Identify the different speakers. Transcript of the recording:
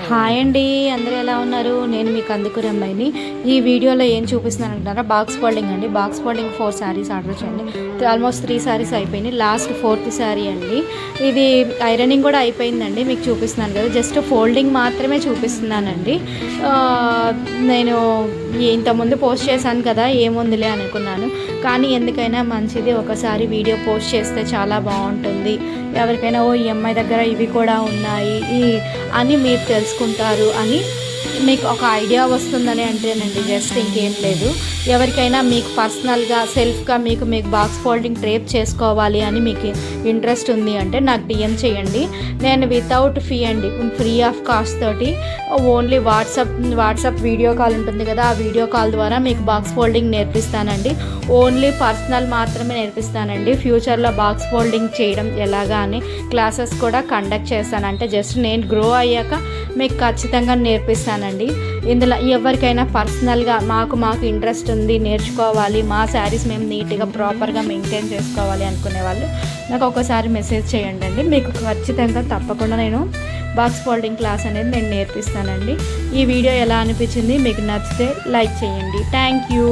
Speaker 1: Hi అండి, అందరూ ఎలా ఉన్నారు? నేను మీకు అందుకునే అమ్మాయిని. ఈ వీడియోలో ఏం చూపిస్తున్నాను అంటారా, బాక్స్ ఫోల్డింగ్ అండి. బాక్స్ ఫోల్డింగ్ 4 శారీస్ ఆర్డర్ చేయండి. ఆల్మోస్ట్ 3 శారీస్ అయిపోయినాయి. లాస్ట్ 4th శారీ అండి. ఇది ఐరనింగ్ కూడా అయిపోయిందండి. మీకు చూపిస్తున్నాను కదా, జస్ట్ ఫోల్డింగ్ మాత్రమే చూపిస్తున్నానండి. నేను ఇంతకుముందు పోస్ట్ చేశాను కదా, ఏముందిలే అనుకున్నాను. కానీ ఎందుకైనా మంచిది, ఒకసారి వీడియో పోస్ట్ చేస్తే చాలా బాగుంటుంది. ఎవరికైనా ఈ అమ్మాయి దగ్గర ఇవి కూడా ఉన్నాయి అని మీరు తెలుసుకుంటారు అని మీకు ఒక ఐడియా వస్తుందని అంటేనండి, జస్ట్ ఇంకేం లేదు. ఎవరికైనా మీకు పర్సనల్గా సెల్ఫ్గా మీకు బాక్స్ ఫోల్డింగ్ డ్రేప్ చేసుకోవాలి అని మీకు ఇంట్రెస్ట్ ఉంది అంటే నాకు డిఎం చేయండి. నేను వితౌట్ ఫీ అండి, ఫ్రీ ఆఫ్ కాస్ట్ తోటి ఓన్లీ వాట్సాప్ వీడియో కాల్ ఉంటుంది కదా, ఆ వీడియో కాల్ ద్వారా మీకు బాక్స్ ఫోల్డింగ్ నేర్పిస్తానండి. ఓన్లీ పర్సనల్ మాత్రమే నేర్పిస్తానండి. ఫ్యూచర్లో బాక్స్ ఫోల్డింగ్ చేయడం ఎలాగా అని క్లాసెస్ కూడా కండక్ట్ చేస్తాను. అంటే జస్ట్ నేను గ్రో అయ్యాక మీకు ఖచ్చితంగా నేర్పిస్తానండి. ఇందులో ఎవరికైనా పర్సనల్గా మాకు ఇంట్రెస్ట్ ఉంది, నేర్చుకోవాలి, మా శారీస్ మేము నీట్గా ప్రాపర్గా మెయింటైన్ చేసుకోవాలి అనుకునే వాళ్ళు నాకు ఒకసారి మెసేజ్ చేయండి అండి. మీకు ఖచ్చితంగా తప్పకుండా నేను బాక్స్ ఫోల్డింగ్ క్లాస్ అనేది నేను నేర్పిస్తానండి. ఈ వీడియో ఎలా అనిపించింది, మీకు నచ్చితే లైక్ చేయండి. Thank you.